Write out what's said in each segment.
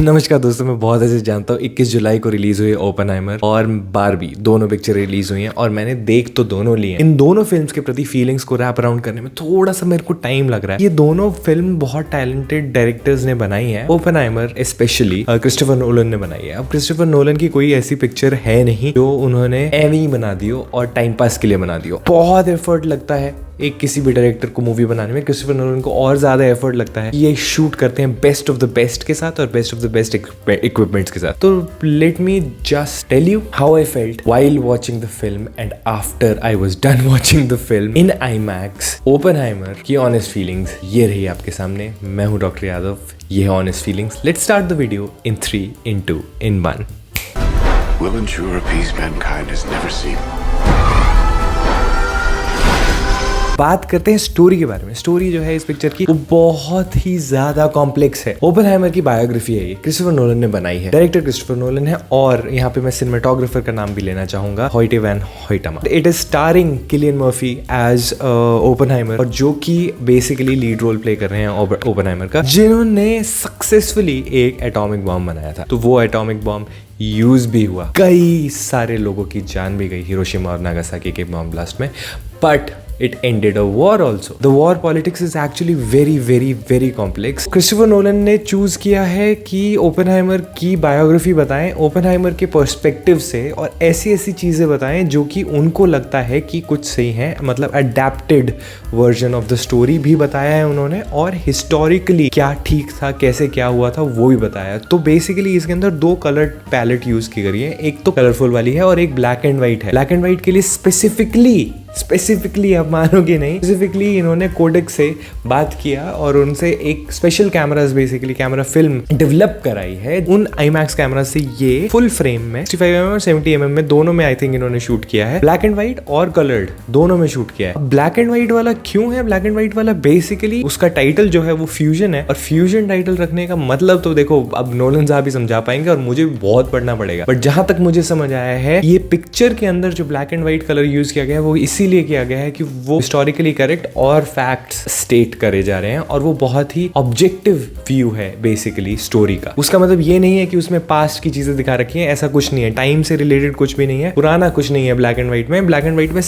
नमस्कार दोस्तों, मैं बहुत अच्छे से जानता हूँ 21 जुलाई को रिलीज हुई ओपनहाइमर और बारबी, दोनों पिक्चर रिलीज हुई हैं और मैंने देख तो दोनों ली हैं। इन दोनों फिल्म्स के प्रति फीलिंग्स को रैप अराउंड करने में थोड़ा सा मेरे को टाइम लग रहा है। ये दोनों फिल्म बहुत टैलेंटेड डायरेक्टर्स ने बनाई है। ओपनहाइमर स्पेशली क्रिस्टोफर नोलन ने बनाई है। अब क्रिस्टोफर नोलन की कोई ऐसी पिक्चर है नहीं जो उन्होंने एवे ही बना दी हो और टाइम पास के लिए बना दी हो। बहुत एफर्ट लगता है एक किसी भी डायरेक्टर को मूवी बनाने में। क्रिस्टोफर नोलन को और ज्यादा एफर्ट लगता है। ये शूट करते हैं बेस्ट ऑफ द बेस्ट के साथ और best of the best equipments के साथ। तो let me just tell you how I felt while watching the film and after I was done watching the film in IMAX. Oppenheimer की honest feelings ये रही आपके सामने। मैं हूं डॉक्टर यादव, ये है honest feelings. Let's start the video in 3, in 2, in 1। Will ensure a peace mankind has never seen. बात करते हैं स्टोरी के बारे में। स्टोरी जो है इस पिक्चर की वो बहुत ही ज्यादा कॉम्प्लेक्स है। ओपनहाइमर की बायोग्राफी है ये, क्रिस्टोफर नोलन ने बनाई है। डायरेक्टर क्रिस्टोफर नोलन है और यहाँ पे मैं सिनेमेटोग्राफर का नाम भी लेना चाहूंगा, Hoyte van Hoytema. It is starring Cillian Murphy as Oppenheimer, और जो कि बेसिकली लीड रोल प्ले कर रहे हैं ओपनहाइमर का, जिन्होंने सक्सेसफुली एक एटॉमिक बॉम्ब बनाया था। तो वो एटॉमिक बॉम्ब यूज भी हुआ, कई सारे लोगों की जान भी गई हिरोशिमा और नागासाकी के बॉम्ब ब्लास्ट में, but it ended a war also. The war politics is actually very complex. Christopher Nolan ने चूज किया है कि ओपनहाइमर की बायोग्राफी बताएं ओपनहाइमर के पर्सपेक्टिव से, और ऐसी चीजें बताएं जो कि उनको लगता है कि कुछ सही है। मतलब adapted version of the story भी बताया है उन्होंने, और हिस्टोरिकली क्या ठीक था, कैसे क्या हुआ था वो भी बताया। तो बेसिकली इसके अंदर 2 कलर पैलेट यूज की गई है। एक तो कलरफुल वाली है और एक ब्लैक एंड व्हाइट है। ब्लैक एंड व्हाइट के लिए स्पेसिफिकली आप मानोगे नहीं, स्पेसिफिकली इन्होंने कोडेक से बात किया और उनसे एक special cameras, basically camera film develop कराई है। उन आईमैक्स कैमरा से ये फुल फ्रेम में 65mm और 70mm में दोनों में आई थिंक इन्होंने शूट किया है। ब्लैक एंड व्हाइट और कलर्ड दोनों में शूट किया है। ब्लैक एंड व्हाइट वाला क्यों है? ब्लैक एंड व्हाइट वाला बेसिकली उसका टाइटल जो है वो फ्यूजन है, और फ्यूजन टाइटल रखने का मतलब तो देखो अब नोलन साहब ही समझा पाएंगे और मुझे भी बहुत पढ़ना पड़ेगा, बट जहां तक मुझे समझ आया है ये पिक्चर के अंदर जो black and white colour use किया गया है वो इसीलिए किया गया है कि वो हिस्टोरिकली करेक्ट और फैक्ट्स स्टेट करे जा रहे हैं, और वो बहुत ही ऑब्जेक्टिव व्यू है बेसिकली स्टोरी का। उसका मतलब ये नहीं है कि उसमें पास्ट की चीजें दिखा रखी हैं, ऐसा कुछ नहीं है। टाइम से रिलेटेड कुछ भी नहीं है, पुराना कुछ नहीं है ब्लैक एंड व्हाइट में। ब्लैक एंड व्हाइट में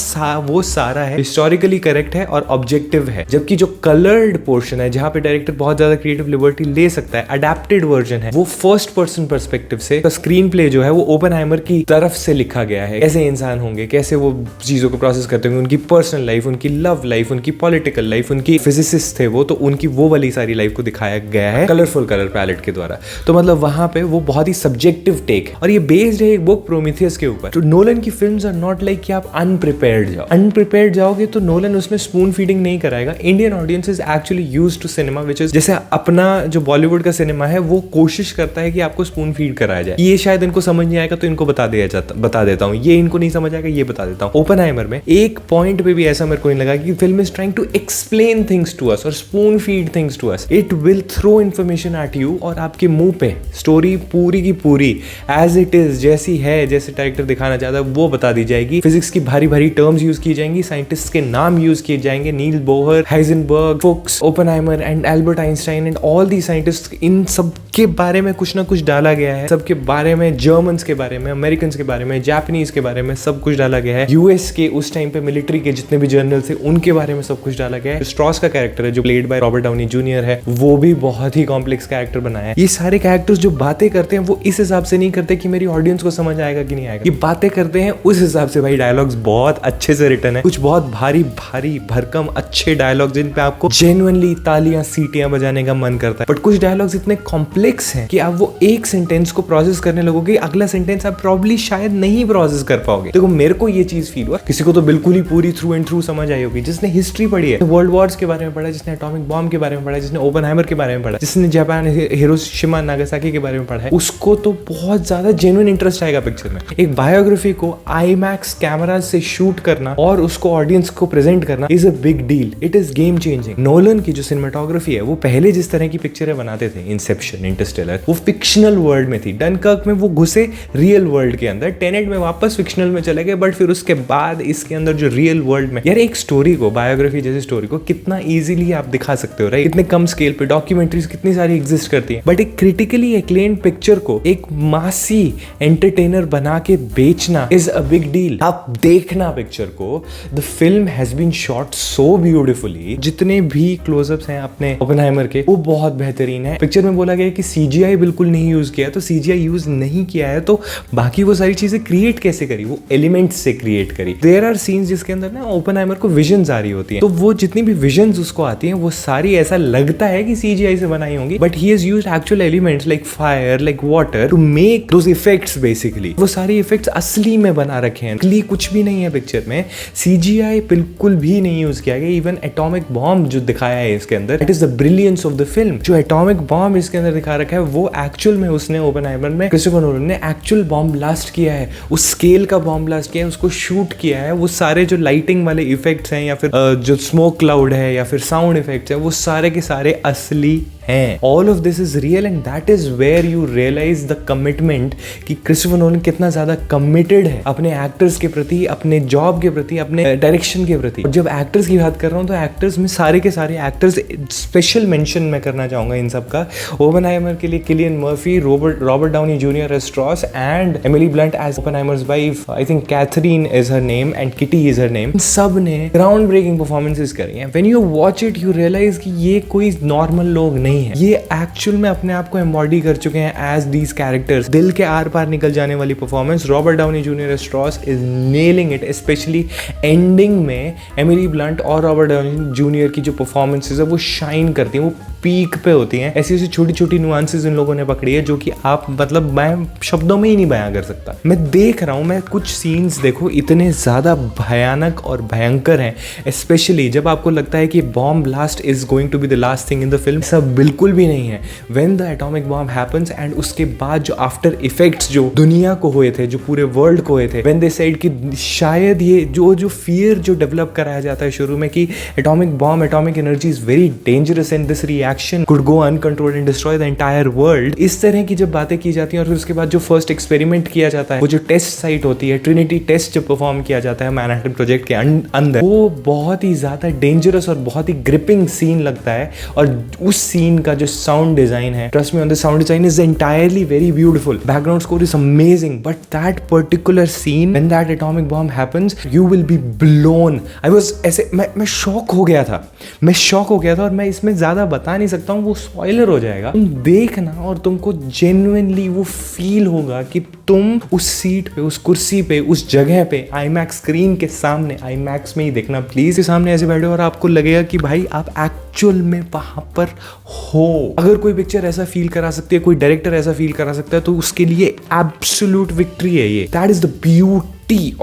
वो सारा है हिस्टोरिकली करेक्ट है और ऑब्जेक्टिव है। जबकि जो कलर्ड पोर्शन है, जहां पे डायरेक्टर बहुत ज्यादा क्रिएटिव लिबर्टी ले सकता है, अडेप्टेड वर्जन है, वो फर्स्ट पर्सन पर्सपेक्टिव से स्क्रीन प्ले जो है वो ओपनहाइमर की तरफ से लिखा गया है। कैसे इंसान होंगे, कैसे वो चीजों को प्रोसेस करते होंगे, उनकी पर्सनल लाइफ, उनकी लव लाइफ, उनकी पॉलिटिकल लाइफ, उनकी फिजिसिस्ट थे वो, तो उनकी वो वाली सारी लाइफ को दिखाया गया है कलरफुल कलर पैलेट के द्वारा। तो मतलब वहां पे वो बहुत ही सब्जेक्टिव टेक, और ये बेस्ड है एक बुक प्रोमीथियस के ऊपर। तो नोलन की फिल्म्स आर नॉट लाइक कि आप अनप्रिपेयर्ड जाओगे तो नोलन उसमें स्पून फीडिंग नहीं कराएगा। Indian audience is actually used to cinema which is, जैसे अपना जो बॉलीवुड का सिनेमा है वो कोशिश करता है कि आपको स्पून फीड कराया जाए। ये शायद इनको समझ नहीं आएगा तो इनको बता देता हूँ, ये इनको नहीं समझ आएगा ये बता देता हूँ। ओपनहाइमर में एक पॉइंट पे भी ऐसा मेरे को नहीं लगा कि film is trying to explain things to us और spoon feed things to us. It will throw information at you और आपके मुंह पे स्टोरी पूरी की पूरी एज इट इज, जैसी है, जैसे डायरेक्टर दिखाना चाहता है वो बता दी जाएगी। फिजिक्स की भारी टर्म्स यूज की जाएंगी, साइंटिस्ट के नाम यूज किए जाएंगे, Niels Bohr, Heisenberg, Fuchs, Oppenheimer and Albert Einstein and all the scientist. इन सब के बारे में कुछ ना कुछ डाला गया है। सबके बारे में, जर्मन्स के बारे में, अमेरिकन के बारे में, जापानीज के बारे में सब कुछ डाला गया है। यूएस के उस टाइम पे मिलिट्री के जितने भी जनरल थे उनके बारे में सब कुछ डाला गया है। स्ट्रॉस का कैरेक्टर है जो played by Robert Downey junior है, वो भी बहुत ही कॉम्प्लेक्स कैरेक्टर बनाया है। ये सारे कैरेक्टर्स जो बातें करते हैं वो इस हिसाब से नहीं करते कि मेरी ऑडियंस को समझ आएगा कि नहीं आएगा। ये बातें करते हैं उस हिसाब से। भाई डायलॉग्स बहुत अच्छे से रिटन है, कुछ बहुत भारी भरकम अच्छे डायलॉग जिन पे आपको जेन्युइनली तालियां सीटियां बजाने का मन करता है। बट कुछ डायलॉग्स इतने कॉम्प्लेक्स हैं कि आप वो एक सेंटेंस को प्रोसेस करने लगोगे, अगला सेंटेंस आप प्रॉब्ली शायद नहीं प्रोसेस कर पाओगे। देखो मेरे को ये चीज फील हुआ, किसी को तो बिल्कुल ही पूरी थ्रू एंड थ्रू समझ आई होगी जिसने हिस्ट्री पढ़ी है, वर्ल्ड वॉर्स के बारे में पढ़ा, जिसने एटॉमिक बॉम्ब के बारे में पढ़ा, जिसने ओपनहाइमर के बारे में पढ़ा, जिसने जापान हिरोशिमा नागासाकी के बारे में पढ़ा है, उसको तो बहुत ज्यादा जेन्युइन इंटरेस्ट आएगा पिक्चर में। एक बायोग्राफी को आईमैक्स कैमरा से शूट करना और उसको ऑडियंस को प्रेजेंट करना is a big deal. It is game changing. Nolan की जो सिनेमेटोग्राफी है वो पहले जिस तरह की पिक्चरें बनाते थे, इंसेप्शन, इंटरस्टेलर, वो फिक्शनल वर्ल्ड में थी। डनकर्क में वो घुसे रियल वर्ल्ड के अंदर, टेनेट में वापस फिक्शनल में चले गए, बट फिर उसके बाद इसके अंदर जो रियल वर्ल्ड में यार एक स्टोरी को, बायोग्राफी जैसी स्टोरी को कितना इजीली आप दिखा सकते हो, राइट? इतने कम स्केल पे डॉक्यूमेंट्रीज कितनी सारी एग्जिस्ट करती हैं, बट एक क्रिटिकली एक्लेम्ड पिक्चर को एक मासी एंटरटेनर बना के बेचना इज अ बिग डील। आप देखना पिक्चर को, the film has been shot so beautifully. जितने भी क्लोजअप्स हैं अपने ओपेनहाइमर के वो बहुत बेहतरीन है। पिक्चर में बोला गया है कि सीजीआई बिल्कुल नहीं यूज किया है, तो सीजीआई यूज नहीं किया है तो बाकी वो सारी चीजें क्रिएट कैसे करी? वो एलिमेंट्स से क्रिएट करी। देयर आर सीन्स जिसके अंदर ना ओपेनहाइमर को विजन्स आ रही होती हैं, तो वो जितनी भी विजन्स उसको आती हैं वो सारी ऐसा लगता है कि सीजीआई से बनाई होंगी, but he has used actual elements like fire, like water to make those effects. Basically वो सारे इफेक्ट्स असली में बना रखे हैं, असली कुछ भी नहीं है पिक्चर में। सीजीआई बिल्कुल भी नहीं यूज किया गया। इवन एटॉमिक बॉम्ब जो दिखाया है इसके अंदर, it is the brilliance of the film. जो एटॉमिक बॉम्ब इसके अंदर दिखा रखा है वो एक्चुअल में उसने ओपेनहाइमर में क्रिस्टोफर नोलन ने एक्चुअल बॉम्ब ब्लास्ट किया है, उस स्केल का बॉम्ब ब्लास्ट किया है, उसको शूट किया है। वो सारे जो लाइटिंग वाले इफेक्ट्स हैं या फिर जो स्मोक क्लाउड है या फिर साउंड इफेक्ट्स है वो सारे के सारे असली हैं। All of this is real and that is where you realise the commitment कि क्रिस्टोफर नोलन कितना ज्यादा कमिटेड है अपने एक्टर्स के प्रति, अपने जॉब के प्रति, अपने डायरेक्शन के प्रति। जब एक्टर्स की बात कर रहा हूँ तो एक्टर्स में सारे के सारे एक्टर्स, स्पेशल मेंशन मैं करना चाहूंगा इन सब का। ओपेनहाइमर के लिए Cillian Murphy, Robert Downey Junior as Strauss and Emily Blunt as Oppenheimer's wife. I think Catherine is her name and Kitty is her name. सब ने ग्राउंड ब्रेकिंग परफॉर्मेंसेस करी हैं। When you watch it you realize कि ये कोई normal लोग नहीं है, ये एक्चुअल में अपने आप को एम्बॉडी कर चुके हैं एज दीज कैरेक्टर्स। दिल के आर पार निकल जाने वाली performance. Robert Downey Junior Strauss is nailing it, specially ending में एमिली ब्लंट और रॉबर्ट डाउनी जूनियर की जो परफॉर्मेंसेस है वो शाइन करती हैं, वो पीक पे होती हैं। ऐसी ऐसी छोटी छोटी नुआंसेस इन लोगों ने पकड़ी है जो कि आप मतलब मैं शब्दों में ही नहीं बयां कर सकता। मैं देख रहा हूँ, मैं कुछ सीन्स देखो इतने ज्यादा भयानक और भयंकर हैं, स्पेशली जब आपको लगता है कि bomb blast is going to be the last thing in the film. सब बिल्कुल भी नहीं है। When the atomic bomb happens and उसके बाद जो आफ्टर इफेक्ट्स जो दुनिया को हुए थे, जो पूरे वर्ल्ड को हुए थे, व्हेन दे सेड कि शायद ये जो फियर जो डेवलप कराया जाता है शुरू में कि atomic bomb, atomic energy is very dangerous and this reaction could go uncontrolled and destroy the entire world. इस तरह की जब बातें की जाती हैं और फिर उसके बाद जो फर्स्ट एक्सपेरिमेंट किया जाता है, वो जो टेस्ट साइट होती है, ट्रिनिटी टेस्ट जब परफॉर्म किया जाता है मैनहट्टन प्रोजेक्ट के अंदर, वो बहुत ही ज्यादा डेंजरस और बहुत ही ग्रिपिंग सीन लगता है। और उस सीन का जो साउंड डिजाइन है, trust me on the sound design is entirely very beautiful, background score is amazing, but that particular scene when that atomic bomb happens you will be blown. I was ऐसे मैं shock हो गया था, और मैं इसमें ज्यादा बता नहीं सकता हूँ, वो स्पॉइलर हो जाएगा। तुम देखना और तुमको जेन्युइनली वो फील होगा कि तुम उस सीट पे, उस कुर्सी पे, उस जगह पे आईमैक्स स्क्रीन के सामने, आईमैक्स में ही देखना प्लीज, के सामने ऐसे बैठे और आपको लगेगा कि भाई आप एक्चुअल में वहां पर हो। अगर कोई पिक्चर ऐसा फील करा सकती है, कोई डायरेक्टर ऐसा फील करा सकता है, तो उसके लिए एब्सोल्यूट विक्ट्री है ये। That is the beauty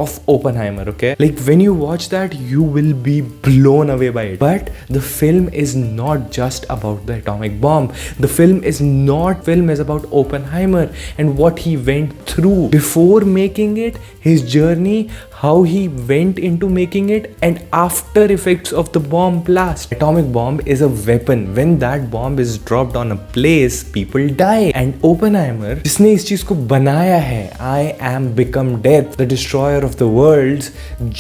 of Oppenheimer, okay? Like when you watch that, you will be blown away by it. But the film is not just about the atomic bomb. The film is about Oppenheimer and what he went through before making it, his journey, how he went into making it, and after effects of the bomb blast. Atomic bomb is a weapon. When that bomb is dropped on a place, people die. And Oppenheimer, जिसने इस चीज को बनाया है, I am become death, the destroyer of the worlds,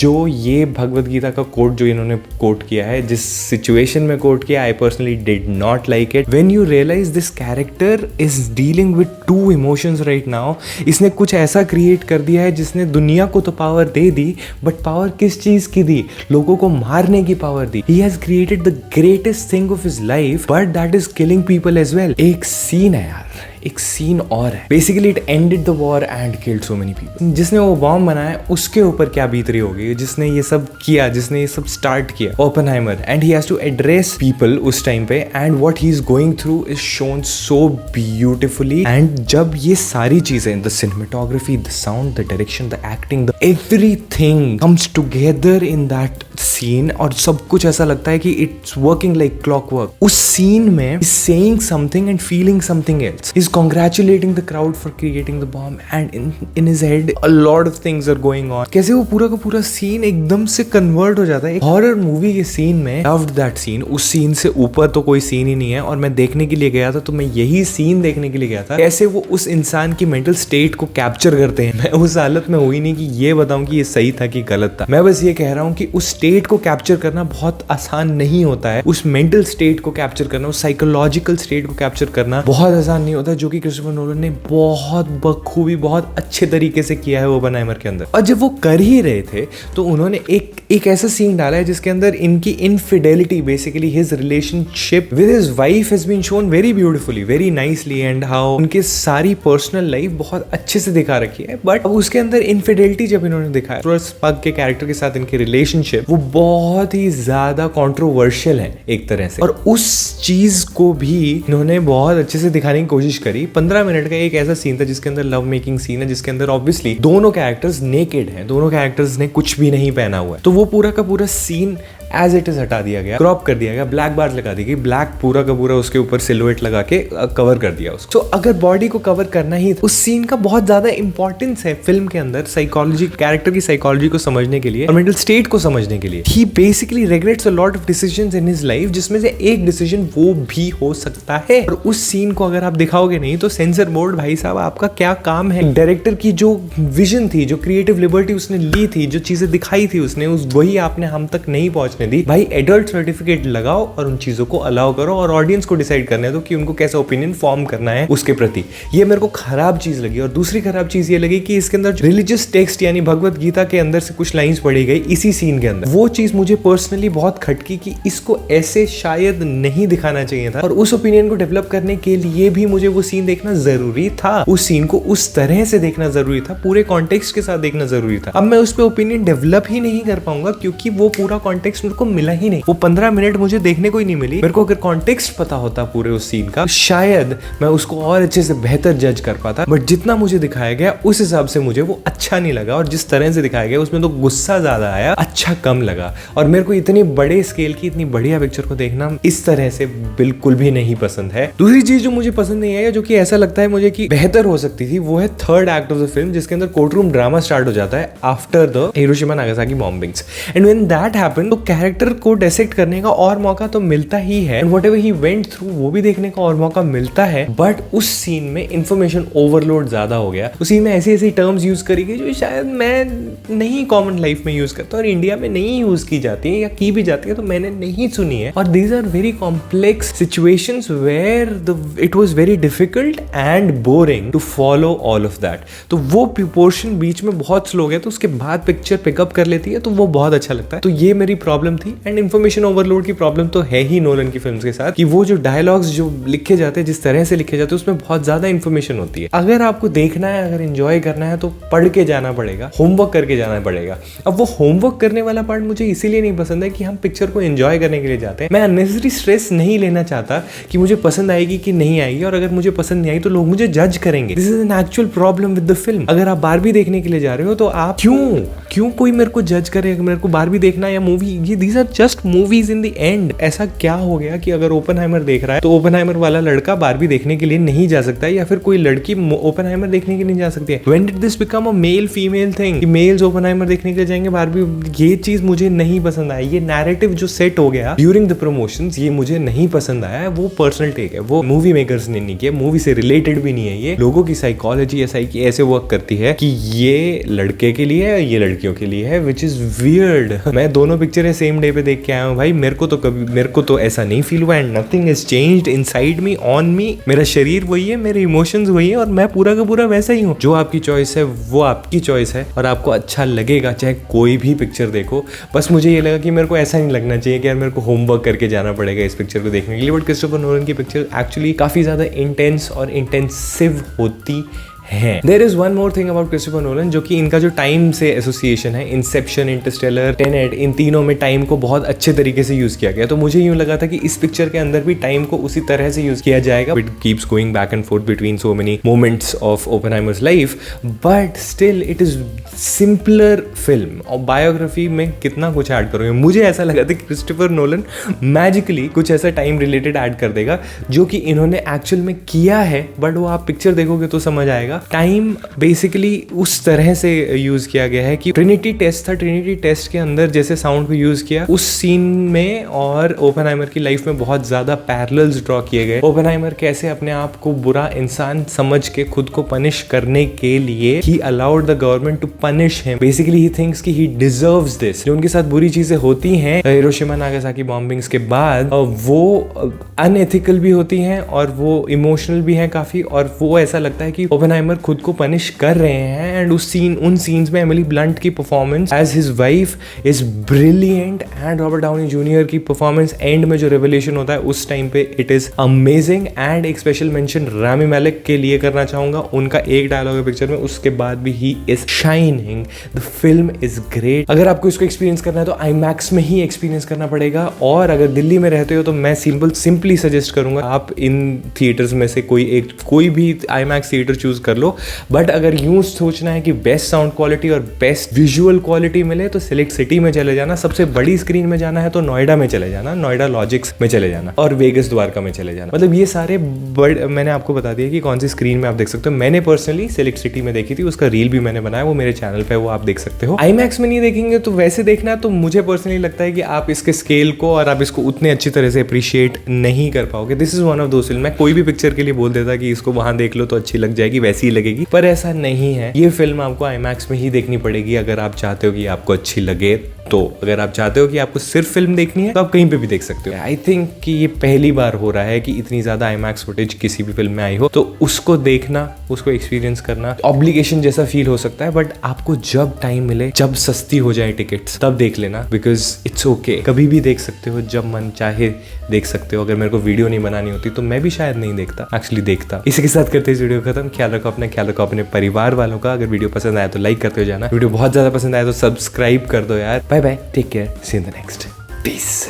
जो ये भगवद गीता का coat जो इन्होंने कोट किया है, जिस सिचुएशन में कोट किया, I personally did not like it. When you realize this character is dealing with two emotions right now, इसने कुछ ऐसा क्रिएट कर दिया है जिसने दुनिया को तो power they the, but power किस चीज की दी? लोगों को मारने की power the. He has created the greatest thing of his life, but that is killing people as well. एक सीन है यार, एक सीन और है, basically it ended the war and killed so many people. जिसने वो बॉम्ब बनाया उसके ऊपर क्या बीत रही होगी, जिसने ये सब किया, जिसने ये सब स्टार्ट किया, Oppenheimer, and he has to address people उस टाइम पे, and what he is going through is shown so beautifully. And जब ये सारी चीजें, the cinematography, the sound, the direction, the acting, the everything comes together in that scene, और सब कुछ ऐसा लगता है कि इट्स वर्किंग लाइक क्लॉकवर्क। उस सीन में is saying something and feeling something else, is congratulating the crowd for creating the bomb and in his head a lot of things are going on. कैसे वो पूरा का पूरा scene एकदम से convert हो जाता है हॉरर मूवी के सीन में. Loved that scene. उस सीन से ऊपर तो कोई सीन ही नहीं है. और मैं देखने के लिए गया था तो मैं यही सीन देखने के लिए गया था, कैसे वो उस इंसान की मेंटल स्टेट को कैप्चर करते हैं. मैं उस हालत में हुई नहीं कि ये बताऊं कि ये सही था कि गलत था. मैं बस ये कह रहा हूं कि उस स्टेट को कैप्चर करना बहुत आसान नहीं होता है. उस मेंटल स्टेट को कैप्चर करना, उस साइकोलॉजिकल स्टेट को कैप्चर करना बहुत आसान नहीं होता, जो कि क्रिस्टोफर नोलन ने बहुत बखूबी बहुत अच्छे तरीके से किया है ओपेनहाइमर के अंदर. और जब वो कर ही रहे थे तो उन्होंने एक ऐसा सीन डाला है जिसके अंदर इनकी infidelity, basically his relationship with his wife has been shown very beautifully, very nicely, and how उनके सारी पर्सनल लाइफ बहुत अच्छे से दिखा रखी है. बट अब उसके अंदर इनफिडेलिटी जब इन्होंने दिखाया, फ्लोरेंस पग के कैरेक्टर के साथ इनकी रिलेशनशिप वो बहुत ही ज्यादा कंट्रोवर्शियल है एक तरह से. और उस चीज को भी इन्होंने बहुत अच्छे से दिखाने की कोशिश करी. 15 मिनट का एक ऐसा सीन था जिसके अंदर लव मेकिंग सीन है, जिसके अंदर ऑब्वियसली दोनों कैरेक्टर्स नेकेड हैं, दोनों कैरेक्टर्स ने कुछ भी नहीं पहना हुआ है. तो वो पूरा का पूरा सीन एज इट इज हटा दिया गया, क्रॉप कर दिया गया, ब्लैक बार लगा दी गई, ब्लैक पूरा का पूरा उसके ऊपर सिलुएट लगा के कवर कर दिया उसको. तो अगर बॉडी को कवर करना ही, उस सीन का बहुत ज्यादा इंपॉर्टेंस है फिल्म के अंदर साइकोलॉजी, कैरेक्टर की साइकोलॉजी को समझने के लिए और मेंटल स्टेट को समझने के लिए. He basically regrets a lot of decisions in his life, जिसमें से एक डिसीजन वो भी हो सकता है. और उस सीन को अगर आप दिखाओगे नहीं तो सेंसर बोर्ड भाई साहब आपका क्या काम है. डायरेक्टर की जो विजन थी, जो क्रिएटिव लिबर्टी उसने ली थी, जो चीजें दिखाई थी उसने, वही आपने हम तक नहीं पहुंचने दी. भाई एडल्ट सर्टिफिकेट लगाओ और उन चीजों को अलाउ करो और ऑडियंस को डिसाइड करने दो कि उनको कैसा ओपिनियन फॉर्म करना है उसके प्रति. ये मेरे को खराब चीज लगी. और दूसरी खराब चीज ये लगी कि इसके अंदर रिलीजियस टेक्स्ट यानी भगवत गीता के अंदर से कुछ लाइंस पढ़ी गई इसी सीन के अंदर. वो चीज मुझे पर्सनली बहुत खटकी कि इसको ऐसे शायद नहीं दिखाना चाहिए था. और उस ओपिनियन को डेवलप करने के लिए भी मुझे वो सीन देखना जरूरी था. उस सीन को उस तरह से देखना जरूरी था, पूरे कॉन्टेक्स्ट के साथ देखना जरूरी था. अब मैं उस पर ओपिनियन डेवलप ही नहीं कर पाऊंगा क्योंकि वो पूरा कॉन्टेक्स्ट मेरे को मिला ही नहीं. वो 15 मिनट मुझे देखने को ही नहीं मिली. मेरे को अगर कॉन्टेक्स्ट पता होता पूरे उस सीन का, शायद मैं उसको और अच्छे से बेहतर जज कर पाता. बट जितना मुझे दिखाया गया उस हिसाब से मुझे वो अच्छा नहीं लगा. और जिस तरह से दिखाया गया उसमें तो गुस्सा ज्यादा आया, अच्छा कम लगा. और मेरे को इतनी बड़े स्केल की इतनी बढ़िया पिक्चर को देखना इस तरह से बिल्कुल भी नहीं पसंद है. दूसरी चीज जो मुझे पसंद नहीं है, जो कि ऐसा लगता है मुझे कि बेहतर हो सकती थी, वो है third act of the film, जिसके अंदर कोर्ट रूम ड्रामा स्टार्ट हो जाता है after the Hiroshima Nagasaki bombings. And when that happened तो कैरेक्टर को डिसेक्ट करने का और मौका तो मिलता ही है, and whatever he went through वो भी देखने का और मौका मिलता है. बट उस सीन में इंफॉर्मेशन ओवरलोड ज्यादा हो गया. उस सीन में ऐसी ऐसी टर्म्स यूज करी गई जो शायद मैं नहीं कॉमन लाइफ में यूज करता और इंडिया में नहीं यूज की जाती है, या की भी जाती है तो मैंने नहीं सुनी है. और these are very complex situations where it was very difficult and boring to follow all of that. तो वो पोर्शन बीच में बहुत स्लो गया, तो उसके बाद पिक्चर पिकअप कर लेती है तो वो बहुत अच्छा लगता है. तो ये मेरी प्रॉब्लम थी. एंड इन्फॉर्मेशन ओवरलोड की प्रॉब्लम तो है ही नोलन की फिल्म्स के साथ कि वो जो डायलॉग्स जो लिखे जाते हैं, जिस तरह से लिखे जाते हैं, उसमें बहुत ज्यादा इन्फॉर्मेशन होती है. अगर आपको देखना है, अगर एंजॉय करना है तो पढ़ के जाना पड़ेगा, होमवर्क करके जाना पड़ेगा. अब वो होमवर्क करने वाला पार्ट मुझे इसीलिए नहीं पसंद है कि हम पिक्चर को एंजॉय करने के लिए जाते हैं. मैं अननेसेसरी स्ट्रेस नहीं लेना चाहता कि मुझे पसंद आएगी कि नहीं आएगी, और अगर मुझे पसंद नहीं आई तो लोग मुझे जज करेंगे. This is an actual problem with the film. अगर आप बारबी देखने के लिए जा रहे हो तो आप क्यों कोई मेरे को जज करे, मेरे को बारबी देखना या मूवी, ये these are just movies in the end. ऐसा क्या हो गया कि अगर ओपेनहाइमर देख रहा है तो ओपेनहाइमर वाला लड़का बारबी देखने के लिए नहीं जा सकता है, या फिर कोई लड़की ओपेनहाइमर देखने के लिए नहीं जा सकती है. When did this become a male female thing कि मेल्स ओपेनहाइमर देखने के लिए जाएंगे बारबी? ये चीज मुझे नहीं पसंद आई. ये नैरेटिव जो सेट हो गया ड्यूरिंग द प्रमोशंस, ये मुझे नहीं पसंद आया. वो पर्सनल टेक है, वो मूवी मेकर्स ने नहीं किया, मूवी से रिलेटेड भी नहीं है. ये लोगों की साइकोलॉजी ऐसे वर्क करती है कि ये लड़के के लिए है, ये लड़कियों के लिए है, विच इज वियर्ड. मैं दोनों पिक्चरें सेम डे पे देख के आया हूँ भाई. मेरे को तो ऐसा नहीं फील हुआ. And nothing is changed inside me, on me. मेरा शरीर वही है, मेरे इमोशंस वही है, और मैं पूरा का पूरा वैसा ही हूँ. जो आपकी चॉइस है वो आपकी चॉइस है, और आपको अच्छा लगेगा चाहे कोई भी पिक्चर देखो. बस मुझे ये लगा कि मेरे को ऐसा नहीं लगना चाहिए कि यार मेरे को होमवर्क करके जाना पड़ेगा इस पिक्चर को देखने के लिए. बट क्रिस्टोफर नोलन की पिक्चर एक्चुअली काफी ज्यादा इंटेंस और इंटेंसिव होती हैं। There is one more thing about Christopher Nolan, जो कि इनका जो टाइम से एसोसिएशन है, इंसेप्शन, इंटरस्टेलर, टेनेट, इन तीनों में टाइम को बहुत अच्छे तरीके से यूज किया गया। तो मुझे यूं लगा था कि इस पिक्चर के अंदर भी टाइम को उसी तरह से यूज किया जाएगा। It keeps going back and forth between so many moments of Oppenheimer's life, but still it is simpler film. और बायोग्राफी में कितना कुछ ऐड करोगे, मुझे ऐसा लगा था कि क्रिस्टोफर नोलन मैजिकली कुछ ऐसा टाइम रिलेटेड ऐड कर देगा जो कि इन्होंने एक्चुअल में किया है, बट वो आप पिक्चर देखोगे तो समझ आएगा। टाइम बेसिकली उस तरह से यूज किया गया है कि ट्रिनिटी टेस्ट था, ट्रिनिटी टेस्ट के अंदर जैसे साउंड को यूज किया उस सीन में और ओपेनहाइमर की लाइफ में बहुत ज्यादा पैरेलल्स ड्रॉ किए गए। ओपेनहाइमर कैसे अपने आप को बुरा इंसान समझ के खुद को पनिश करने के लिए he allowed the government to punish him, basically he thinks कि ही डिजर्व्स दिस। जो उनके साथ बुरी चीजें होती हैं हिरोशिमा नागासाकी बॉम्बिंग्स के बाद, वो अनएथिकल भी होती हैं और वो इमोशनल भी हैं काफी, और वो ऐसा लगता है कि ओपेनहाइमर खुद को पनिश कर रहे हैं। एंड उन सीन्स में एमिली ब्लंट की performance as his wife is brilliant, and Robert Downey Junior की परफॉर्मेंस एंड में जो रेवलेशन होता है उस टाइम पे इट इज अमेजिंग। एंड एक स्पेशल मेंशन रामी मालिक के लिए करना चाहूंगा, उनका एक डायलॉग है पिक्चर में, उसके बाद भी he is shining. The film is great. अगर आपको इसको एक्सपीरियंस करना है तो आईमैक्स में ही एक्सपीरियंस करना पड़ेगा, और अगर दिल्ली में रहते हो तो मैं सिंपली सजेस्ट करूंगा आप इन थिएटर्स में से कोई भी आईमैक्स थिएटर चूज कर लो। बट अगर यूं सोचना है कि बेस्ट साउंड क्वालिटी और बेस्ट विजुअल क्वालिटी मिले तो सिलेक्ट सिटी में चले जाना, सबसे बड़ी स्क्रीन में जाना है तो नोएडा में चले जाना, नोएडा लॉजिक्स में चले जाना, और वेगस द्वारका में चले जाना। मतलब ये सारे मैंने आपको बता दिया कि कौन सी स्क्रीन में आप देख सकते हो। मैंने पर्सनली सिलेक्ट सिटी में देखी थी, उसका रील भी मैंने बनाया, वो मेरे चैनल पे, वो आप देख सकते हो। आईमैक्स में नहीं देखेंगे तो वैसे देखना, तो मुझे पर्सनली लगता है कि आप इसके स्केल को और आप इसको उतने अच्छी तरह से अप्रिशिएट नहीं कर पाओगे। दिस इज वन ऑफ दो फिल्म, मैं कोई भी पिक्चर के लिए बोल देता कि इसको वहां देख लो तो अच्छी लग जाएगी, वैसी ही लगेगी, पर ऐसा नहीं है। ये फिल्म आपको आईमैक्स में ही देखनी पड़ेगी अगर आप चाहते हो कि आपको अच्छी लगे। तो अगर आप चाहते हो कि आपको सिर्फ फिल्म देखनी है तो आप कहीं पे भी देख सकते हो। आई थिंक कि ये पहली बार हो रहा है कि इतनी ज्यादा आईमैक्स फुटेज किसी भी फिल्म में आई हो, तो उसको देखना, उसको एक्सपीरियंस करना ऑब्लिगेशन जैसा फील हो सकता है, बट आपको जब टाइम मिले, जब सस्ती हो जाए टिकट्स, तब देख लेना, बिकॉज इट्स ओके। कभी भी देख सकते हो, जब मन चाहे देख सकते हो। अगर मेरे को वीडियो नहीं बनानी होती तो मैं भी शायद नहीं देखता, एक्चुअली देखता। इसी के साथ करते इस वीडियो खत्म। ख्याल रखो अपना, ख्याल रखो अपने परिवार वालों का। अगर वीडियो पसंद आया तो लाइक करते हो जाना, वीडियो बहुत ज्यादा पसंद आया तो सब्सक्राइब कर दो यार। Bye bye, take care, see you in the next, piece.